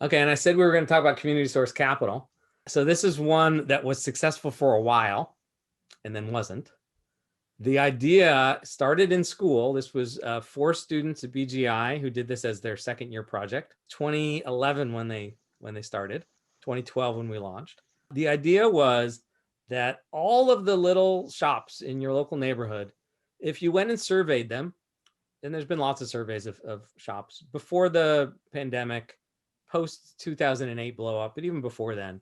Okay, and I said we were going to talk about community source capital. So this is one that was successful for a while and then wasn't. The idea started in school. This was 4 students at BGI who did this as their second year project. 2011 when they started, 2012 when we launched. The idea was that all of the little shops in your local neighborhood, if you went and surveyed them, and there's been lots of surveys of shops before the pandemic, post 2008 blow up, but even before then,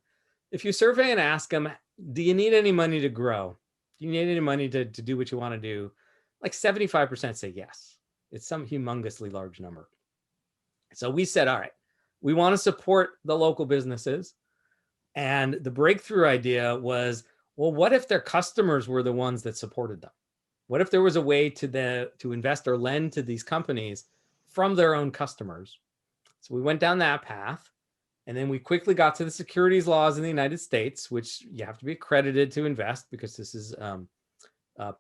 if you survey and ask them, do you need any money to grow? Do you need any money to do what you want to do? Like 75% say yes. It's some humongously large number. So we said, all right, we want to support the local businesses. And the breakthrough idea was, well, what if their customers were the ones that supported them? What if there was a way to invest or lend to these companies from their own customers? So we went down that path. And then we quickly got to the securities laws in the United States, which you have to be accredited to invest because this is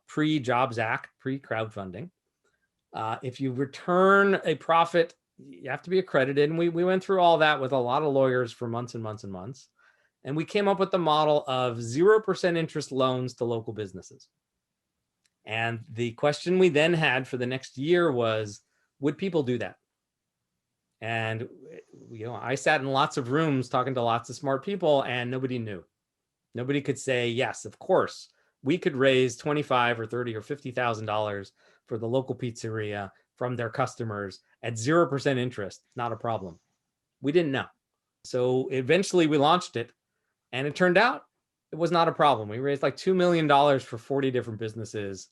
pre-Jobs Act, pre-crowdfunding. If you return a profit, you have to be accredited. And we went through all that with a lot of lawyers for months and months and months. And we came up with the model of 0% interest loans to local businesses. And the question we then had for the next year was, would people do that? And I sat in lots of rooms talking to lots of smart people, and nobody knew. Nobody could say, yes, of course, we could raise $25 or $30 or $50,000 for the local pizzeria from their customers at 0% interest. Not a problem. We didn't know. So eventually we launched it, and it turned out it was not a problem. We raised like $2 million for 40 different businesses.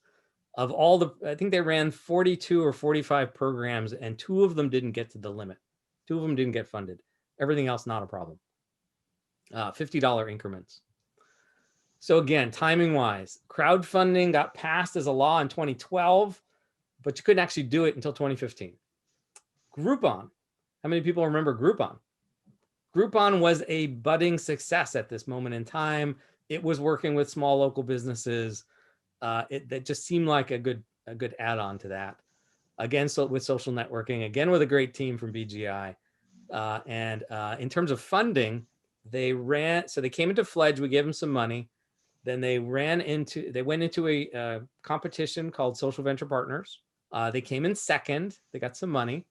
Of all the, I think they ran 42 or 45 programs, and 2 of them didn't get to the limit. 2 of them didn't get funded. Everything else, not a problem. $50 increments. So again, timing wise, crowdfunding got passed as a law in 2012, but you couldn't actually do it until 2015. Groupon. How many people remember Groupon? Groupon was a budding success at this moment in time. It was working with small local businesses. That just seemed like a good add-on to that. Again, so with social networking, again with a great team from BGI. And in terms of funding, they came into Fledge. We gave them some money. Then they went into a competition called Social Venture Partners. They came in second. They got some money.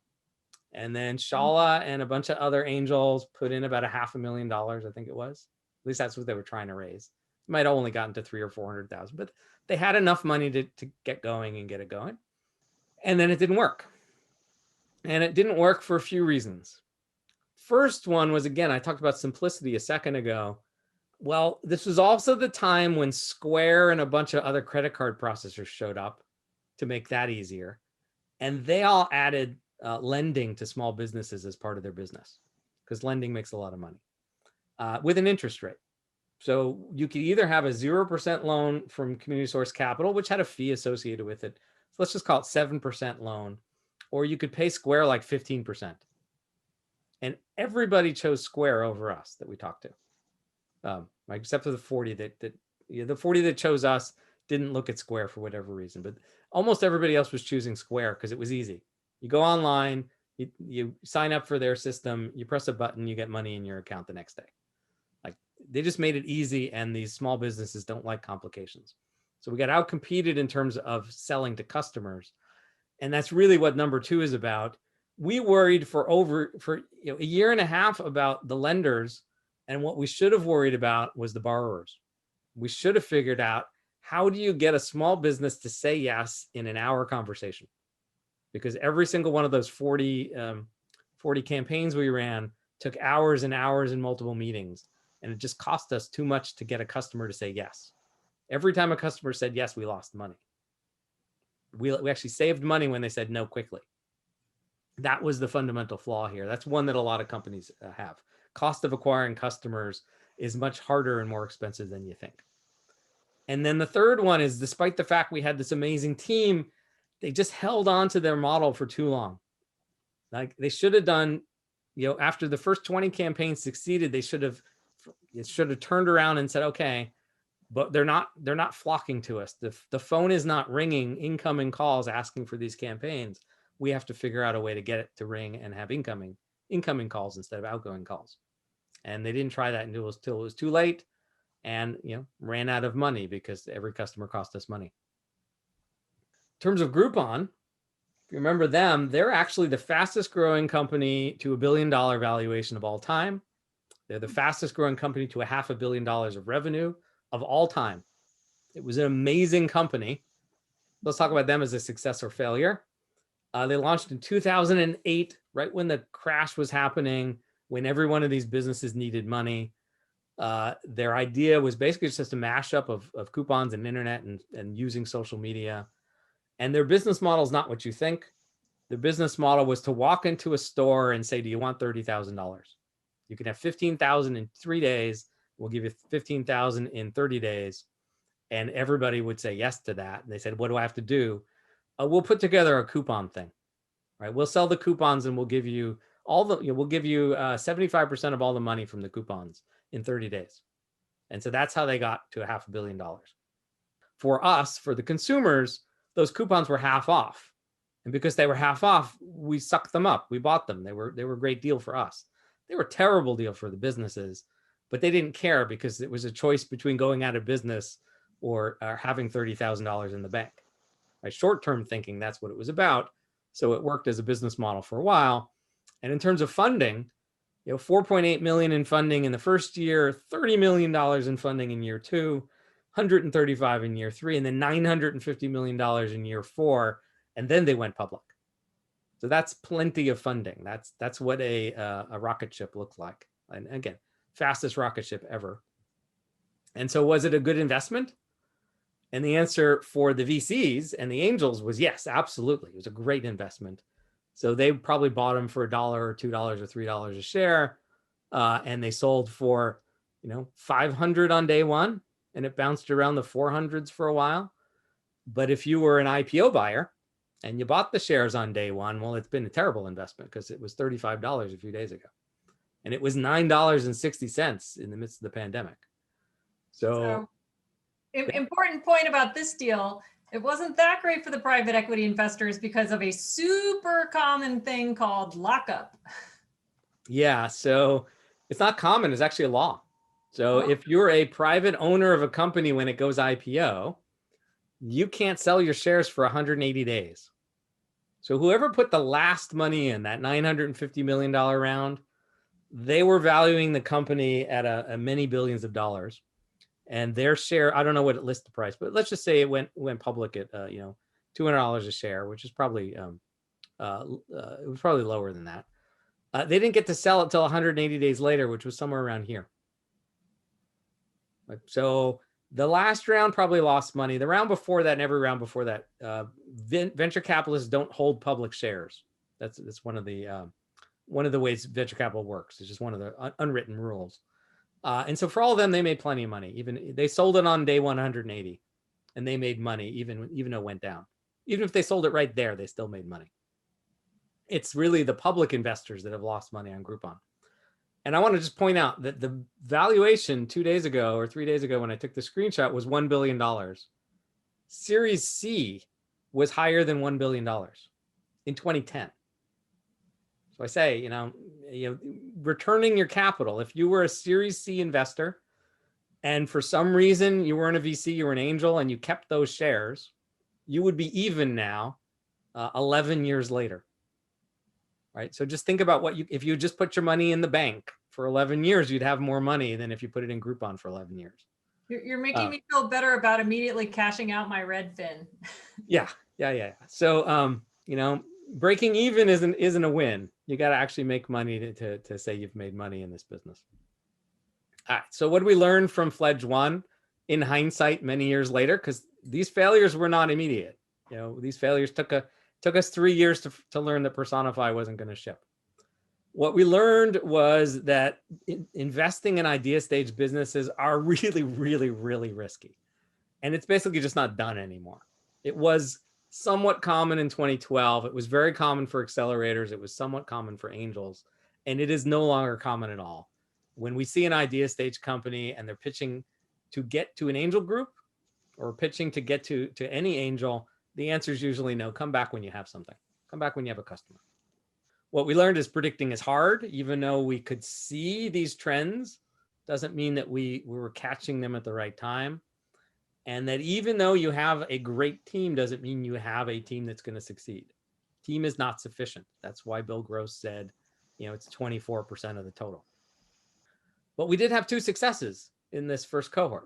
And then Shala and a bunch of other angels put in about $500,000, I think it was. At least that's what they were trying to raise. Might have only gotten to 300,000 or 400,000, but they had enough money to get going and get it going. And then it didn't work. And it didn't work for a few reasons. First one was, again, I talked about simplicity a second ago. Well, this was also the time when Square and a bunch of other credit card processors showed up to make that easier. And they all added lending to small businesses as part of their business, because lending makes a lot of money with an interest rate. So you could either have a 0% loan from community source capital, which had a fee associated with it. So let's just call it 7% loan, or you could pay Square like 15%. And everybody chose Square over us that we talked to, except for the 40 the 40 that chose us didn't look at Square for whatever reason, but almost everybody else was choosing Square because it was easy. You go online, you sign up for their system, you press a button, you get money in your account the next day. They just made it easy, and these small businesses don't like complications. So we got outcompeted in terms of selling to customers. And that's really what number 2 is about. We worried for a year and a half about the lenders, and what we should have worried about was the borrowers. We should have figured out, how do you get a small business to say yes in an hour conversation? Because every single one of those 40 campaigns we ran took hours and hours in multiple meetings. And it just cost us too much to get a customer to say yes. Every time a customer said yes, we lost money. We actually saved money when they said no quickly. That was the fundamental flaw here. That's one that a lot of companies have. Cost of acquiring customers is much harder and more expensive than you think. And then the third one is, despite the fact we had this amazing team, they just held on to their model for too long. Like they should have done, after the first 20 campaigns succeeded, it should have turned around and said, okay, but they're not flocking to us. The phone is not ringing incoming calls asking for these campaigns. We have to figure out a way to get it to ring and have incoming incoming calls instead of outgoing calls. And they didn't try that until it was too late, and ran out of money because every customer cost us money. In terms of Groupon, if you remember them, they're actually the fastest growing company to $1 billion valuation of all time. They're the fastest growing company to $500 million of revenue of all time. It was an amazing company. Let's talk about them as a success or failure. They launched in 2008, right when the crash was happening, when every one of these businesses needed money. Their idea was basically just a mashup of coupons and internet and using social media. And their business model is not what you think. Their business model was to walk into a store and say, do you want $30,000? You can have 15,000 in 3 days. We'll give you 15,000 in 30 days. And everybody would say yes to that. And they said, what do I have to do? We'll put together a coupon thing, right? We'll sell the coupons and we'll give you 75% of all the money from the coupons in 30 days. And so that's how they got to $500 million. For us, for the consumers, those coupons were half off. And because they were half off, we sucked them up. We bought them. They were a great deal for us. They were a terrible deal for the businesses, but they didn't care because it was a choice between going out of business or having $30,000 in the bank. By short-term thinking, that's what it was about. So it worked as a business model for a while. And in terms of funding, $4.8 million in funding in the first year, $30 million in funding in year 2, $135 in year 3, and then $950 million in year 4, and then they went public. So that's plenty of funding. That's what a rocket ship looked like. And again, fastest rocket ship ever. And so was it a good investment? And the answer for the VCs and the angels was yes, absolutely. It was a great investment. So they probably bought them for $1 or $2 or $3 a share. And they sold for, 500 on day one, and it bounced around the 400s for a while. But if you were an IPO buyer and you bought the shares on day one, well, it's been a terrible investment because it was $35 a few days ago. And it was $9.60 in the midst of the pandemic. So important point about this deal, it wasn't that great for the private equity investors because of a super common thing called lockup. Yeah, so it's not common, it's actually a law. So if you're a private owner of a company when it goes IPO, you can't sell your shares for 180 days. So whoever put the last money in, that $950 million round, they were valuing the company at a many billions of dollars. And their share, I don't know what it lists the price, but let's just say it went public at $200 a share, which is probably it was probably lower than that. They didn't get to sell it till 180 days later, which was somewhere around here. So the last round probably lost money. The round before that and every round before that, venture capitalists don't hold public shares. That's one of the ways venture capital works. It's just one of the unwritten rules. And so for all of them, they made plenty of money. Even they sold it on day 180, and they made money even though it went down. Even if they sold it right there, they still made money. It's really the public investors that have lost money on Groupon. And I want to just point out that the valuation 2 days ago or 3 days ago when I took the screenshot was $1 billion. Series C was higher than $1 billion in 2010. So I say, returning your capital, if you were a Series C investor and for some reason you weren't a VC, you were an angel and you kept those shares, you would be even now 11 years later. Right? So just think about if you just put your money in the bank for 11 years, you'd have more money than if you put it in Groupon for 11 years. You're making me feel better about immediately cashing out my Redfin. Yeah. So, breaking even isn't a win. You got to actually make money to say you've made money in this business. All right. So what do we learn from Fledge 1 in hindsight many years later? Because these failures were not immediate. These failures took us 3 years to learn that Personify wasn't going to ship. What we learned was that investing in idea stage businesses are really, really, really risky. And it's basically just not done anymore. It was somewhat common in 2012. It was very common for accelerators. It was somewhat common for angels. And it is no longer common at all. When we see an idea stage company and they're pitching to get to an angel group or pitching to get to any angel, the answer is usually no. Come back when you have something. Come back when you have a customer. What we learned is predicting is hard, even though we could see these trends, doesn't mean that we were catching them at the right time. And that even though you have a great team, doesn't mean you have a team that's going to succeed. Team is not sufficient. That's why Bill Gross said, it's 24% of the total. But we did have 2 successes in this first cohort.